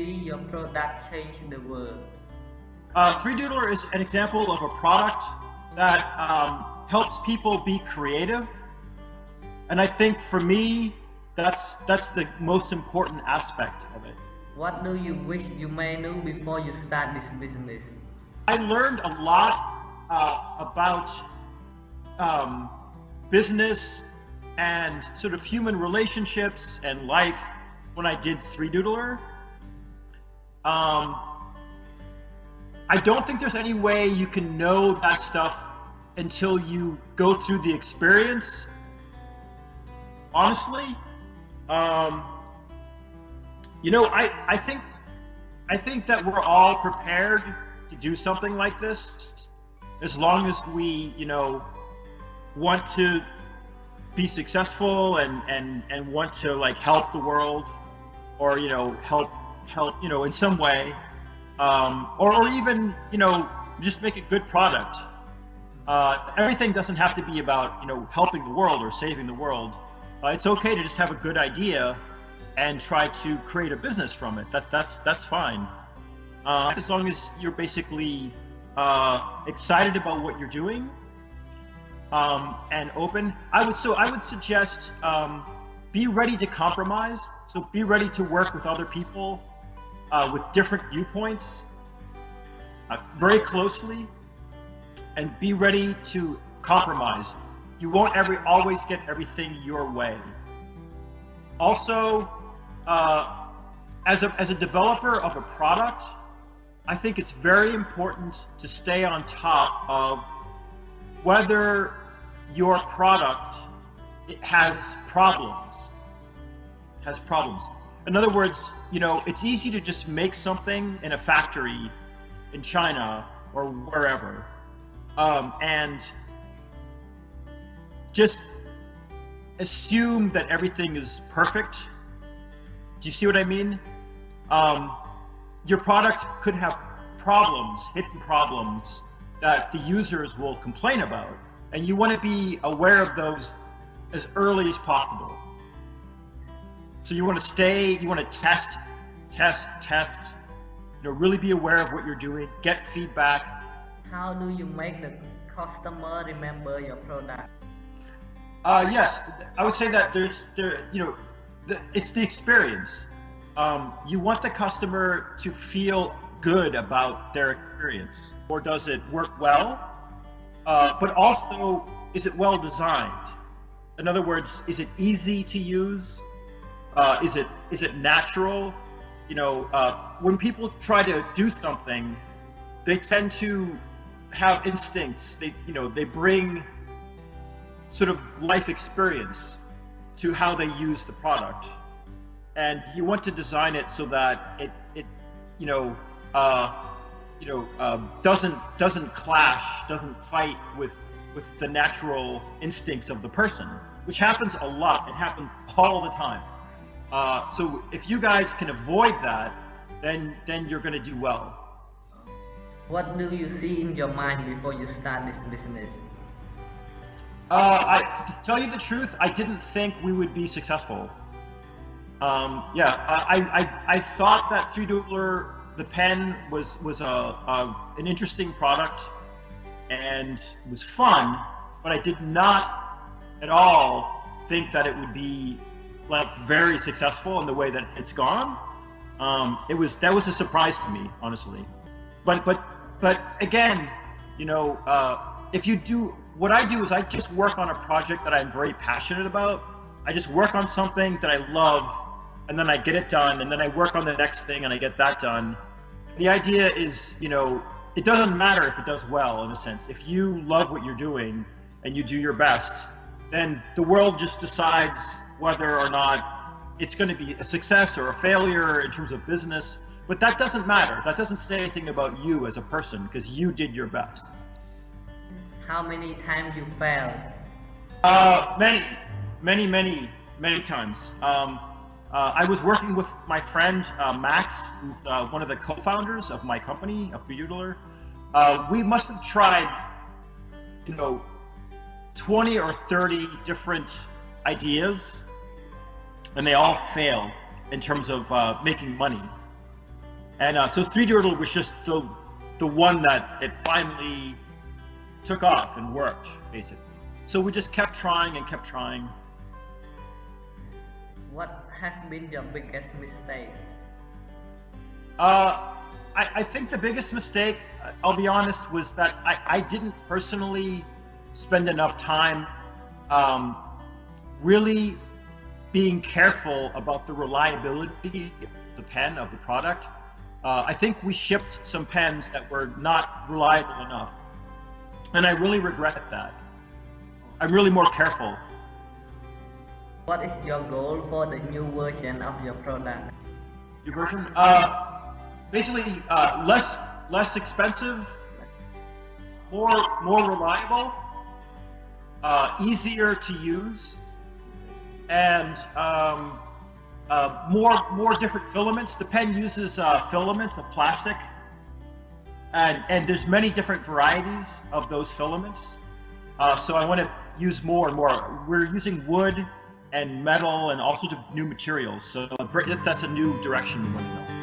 see your product change the world? 3Doodler is an example of a product that helps people be creative. And I think for me, that's the most important aspect of it. What do you wish you may know before you start this business? I learned a lot about business and sort of human relationships and life when I did 3Doodler. I don't think there's any way you can know that stuff until you go through the experience. Honestly, you know, I think that we're all prepared to do something like this, as long as we, you know, want to be successful and want to like help the world, or you know, help you know in some way, or even you know just make a good product. Everything doesn't have to be about you know helping the world or saving the world. It's okay to just have a good idea and try to create a business from it. That's fine, as long as you're basically excited about what you're doing and open. I would suggest be ready to compromise. So be ready to work with other people with different viewpoints very closely, and be ready to compromise. You won't always get everything your way. Also, as a developer of a product, I think it's very important to stay on top of whether your product has problems. In other words, you know, it's easy to just make something in a factory in China or wherever, and just assume that everything is perfect. Do you see what I mean? Your product could have problems, hidden problems, that the users will complain about. And you want to be aware of those as early as possible. So you want to test, you know, really be aware of what you're doing, get feedback. How do you make the customer remember your product? Yes, I would say that it's the experience. You want the customer to feel good about their experience. Or does it work well? But also, is it well designed? In other words, is it easy to use? Is it natural? You know, when people try to do something, they tend to have instincts. They bring sort of life experience to how they use the product, and you want to design it so that it doesn't clash, doesn't fight with the natural instincts of the person, which happens a lot. It happens all the time. So if you guys can avoid that, then you're going to do well. What do you see in your mind before you start this business? To tell you the truth, I didn't think we would be successful. I thought that 3Doodler, the pen, was an interesting product and was fun, but I did not at all think that it would be like very successful in the way that it's gone. That was a surprise to me, honestly. But again, you know, what I do is I just work on a project that I'm very passionate about. I just work on something that I love, and then I get it done, and then I work on the next thing and I get that done. The idea is, you know, it doesn't matter if it does well, in a sense. If you love what you're doing and you do your best, then the world just decides whether or not it's going to be a success or a failure in terms of business. But that doesn't matter. That doesn't say anything about you as a person, because you did your best. How many times you failed? Many times. I was working with my friend Max, who's one of the co-founders of my company, of 3Doodler. We must have tried, you know, 20 or 30 different ideas, and they all failed in terms of making money. And so 3Doodler was just the one that it finally took off and worked, basically. So we just kept trying and kept trying. What has been your biggest mistake? I think the biggest mistake, I'll be honest, was that I didn't personally spend enough time really being careful about the reliability of the pen, of the product. I think we shipped some pens that were not reliable enough, and I really regret that. I'm really more careful. What is your goal for the new version of your product? New version? Basically, less expensive, more reliable, easier to use, and more different filaments. The pen uses filaments of plastic, and there's many different varieties of those filaments. So I want to use more and more. We're using wood and metal and all sorts of new materials. So that's a new direction we want to go.